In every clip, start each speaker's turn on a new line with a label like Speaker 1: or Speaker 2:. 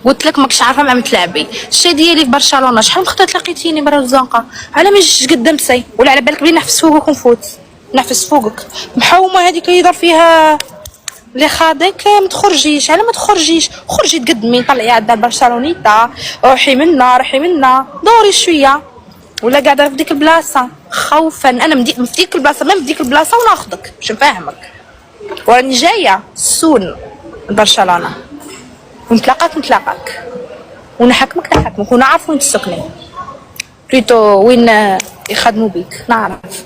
Speaker 1: قلت لك ماكش عارفه مع متلاعبي الشي ديالي في برشلونه. شحال من خطره تلاقيتيني برا الزنقه على ما جيتش قدام سي ولا على بالك بلي نحفس فوقك ونفوت نحفس فوقك محومه هذيك اللي يدار فيها اللي خاضيك. ما تخرجيش على ما تخرجيش، خرجي تقدمي طلعي عند برشلونيتا روحي منا دوري شويه ولا قاعده في ديك البلاصه خوفا. انا في ديك البلاصه ما في ديك البلاصه وناخذك باش نفهمك وراني جايه سون برشلونه ونتلاقاك ونحكمك ونعرف وين تسكني بليتو وين يخدموا بيك نعرف.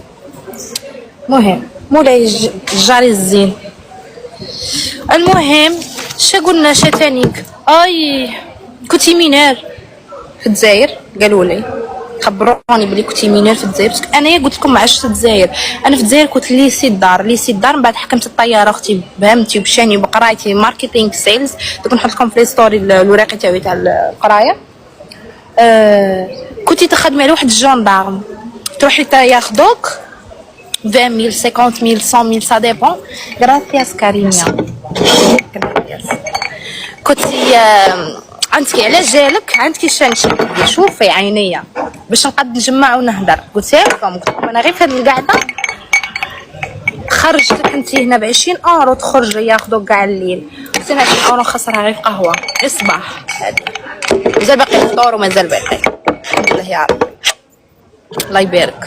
Speaker 1: مهم مولاي الجاري الزين. المهم قلنا تانيك كنتي مينار في الجزائر قالوا لي خبروني بلي كنتي مينار في الجزائر باسكو انايا قلت لكم ما عشت في الجزائر. انا في الجزائر كنت ليسي الدار من بعد حكمت الطياره اختي بهمتي وبشاني وبقرايتي ماركتينغ سيلز. دوك نحط لكم في ستوري الوراقي تاعي تاع القرايه. كنتي تخدمي على واحد الجندارم تروحي ياخذوك 20,000 50,000 100,000 سا ديبون. غراسياس كارينيا كنتي عندك على جالك عندك شنشي شوفي عينيا باش نقد نجمع ونهدر. قلت لكم انا غير في هذه القعده خرجتك انت هنا ب20 اورو تخرجي ياخذوك كاع الليل. قلت لها 20 اورو خسرها غير في قهوه الصباح هذه مازال باقي الفطور ومازال باقي الحمد لله يا ربي الله يبارك.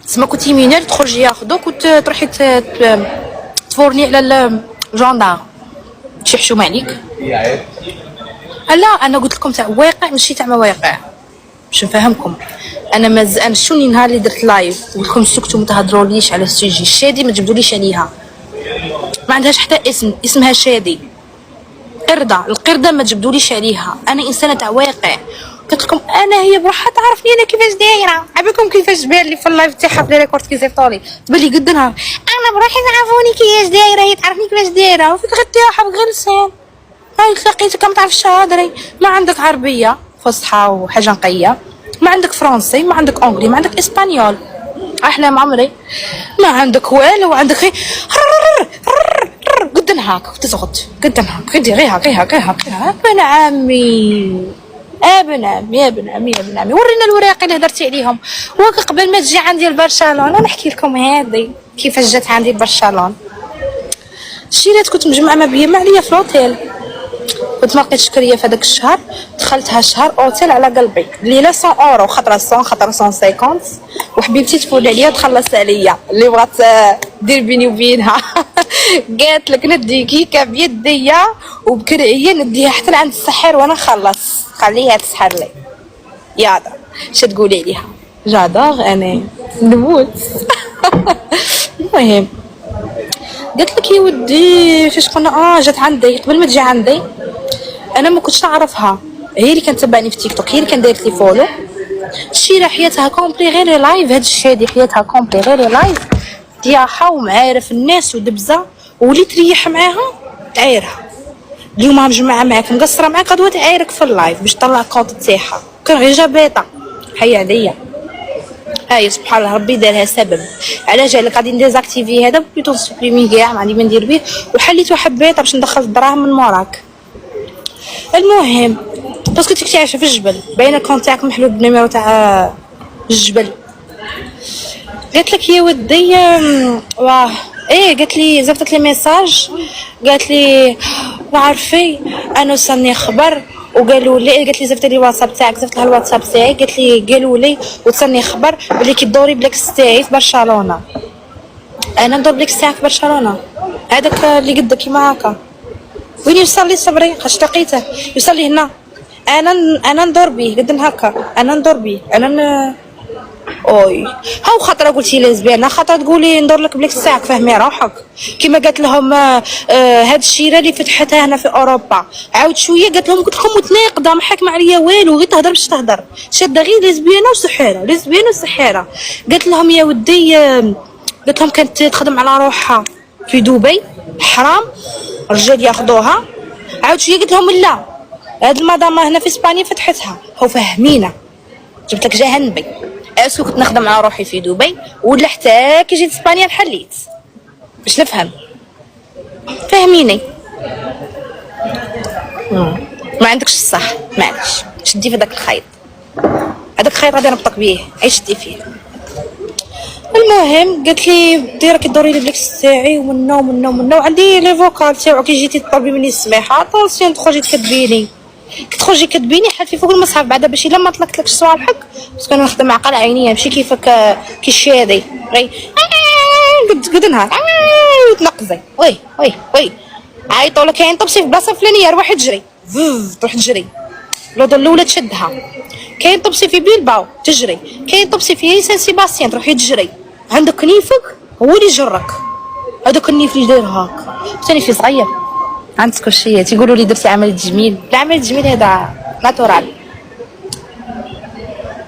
Speaker 1: تسمى كنتي مينار تخرجي ياخذوك وتروحي تفورني على الجندار تشحشوا عليك. لا انا قلت لكم تاع واقع ماشي تاع مواقع باش نفهمكم. انا مازال شوني نهار اللي درت لايف قلت لكم سكتوا ما تهضروليش على السوجي الشادي ما تجبدوليش عليها ما عندهاش حتى اسمها شادي القرده ما تجبدوليش عليها. انا انسانه تاع واقع قلت لكم انا هي بروحها تعرفني انا كيفاش دايره. عباكم كيفاش بان لي في اللايف تاعها في ريكورد كي زيفطولي تبان لي قد نهار انا بروحي تعرفوني كيفاش دايره هي تعرفني كيفاش دايره وفيك غير تروحها بغير لسان. هاي تلاقيتك ما تعرفش تهضري ما عندك عربيه فصحى وحاجه نقيه ما عندك فرنسي ما عندك اونغلي ما عندك اسبانيول احلام عمري ما عندك والو عندك غير قد نهاك وتزغط قد نهاك غير ابن عمي ابن عمي ورينا الوراق اللي هدرتي عليهم. قبل ما تجي عندي لبرشلونه نحكي لكم هذه كيفاش جات عندي لبرشلونه. الشيرات كنت مجمعه ما بيا ما عليا في لوطيل كنت ما لقيتش كريه في هذاك الشهر دخلت هالشهر اوتيل على قلبي ليله 100 اورو خطره 100 خطره 150 وحبيبتي تفول عليا تخلص عليا اللي بغات دير بيني وبينها قالت لك ندي كيكه بيديا وبكرعيه نديها حتى عند السحر وانا نخلص خليها تسحر لي. يا اش تقولي عليها جادور انا نموت. المهم قلت لك يا ودي فاش قلنا جات عندي قبل ما تجي عندي انا ما كنتش نعرفها هي اللي كانت تبعني في تيك توك هي اللي كانت دايرت لي فولو. الشيره حياتها كومبلي غير لايف هاد الشادي حياتها كومبلي غير لايف دياحه ومعارف الناس ودبزه ولي تريح معاها تعايرها اليوم مجمعه معاك مقصره معاك غدوه تعايرك في اللايف باش طلع كونط تاعها كان غير جابيطه حي عليا. هاي سبحان الله ربي دارها سبب على جالك غادي نديزاكتيفي هذا بليتو سوبريمي كاع ما عندي ما ندير به وحليت وحبيت باش ندخل الدراهم من موراك. المهم باسكو كنتي عايشه في الجبل باينه الكونت تاعك محلول بنيميرو تاع الجبل. قالت لك يا ودي واه قالت لي زفتت لي ميساج قالت لي عارفي انا وصلني خبر وقالوا لي قالت لي زفت لي الواتساب تاعك زفت لها الواتساب تاعي قالت لي قالوا لي وصلني خبر بلي كيدوري بلاكس تاعي في برشلونه. انا ندور بلاكس تاعك في برشلونه هذاك اللي قدك كيما هكا وين يوصل لي صبري خاش لقيته يوصل لي هنا انا ندور بيه قد هكا انا ندور بيه انا هاو خاطر قلتي ليزبيان خاطر تقولي ندور لك بلاكس تاعك فهمي روحك كيما قالت لهم هاد الشيره اللي فتحتها هنا في اوروبا عاود شويه قالت لهم قلت لكم متناقضه ما حاكمه عليا والو غير تهضر باش تهضر شاده غير ليزبيانه وسحاره قالت لهم يا ودي قالت لهم كانت تخدم على روحها في دبي حرام الرجال ياخذوها عاود شويه قلت لهم لا هاد المدام هنا في اسبانيا فتحتها هو فهمينا جبت لك جهنبي اسو كنت نخدم على روحي في دبي ولا حتى كي جيت اسبانيا نحليت باش نفهم فهميني. ما عندكش الصح، معليش شدي في داك الخيط، هذاك الخيط غادي نربطك بيه، عيش شدي فيه. المهم قالت لي ديري كدوري لي بليكس تاعي ومنا وعندي لي فوكال تاعو كي جيتي تطلبي مني السماحه طونسيون تخرجي تكذبيني حالفي فوق المصحف بعدا باش الا ما طلقتلكش صوالحك، باسكو انا نخدم عقل عينيه ماشي كيفك كي الشادي غي قد نهار تنقزي وي عيطوا لك كاين طبسي في بلاصه فلانيه روحي تجري تروح تجري. لوطو الاولى تشدها. كاين طبسي في بيلباو تجري، كاين طبسي في سان سيباستيان تروحي تجري. عندك كنيفك هو اللي جرك، هذاك النيف اللي داير هاك ثاني في صغير. عندك كلشي تيقولوا لي درتي عمل تجميل، العمل التجميل هذا ناتورال.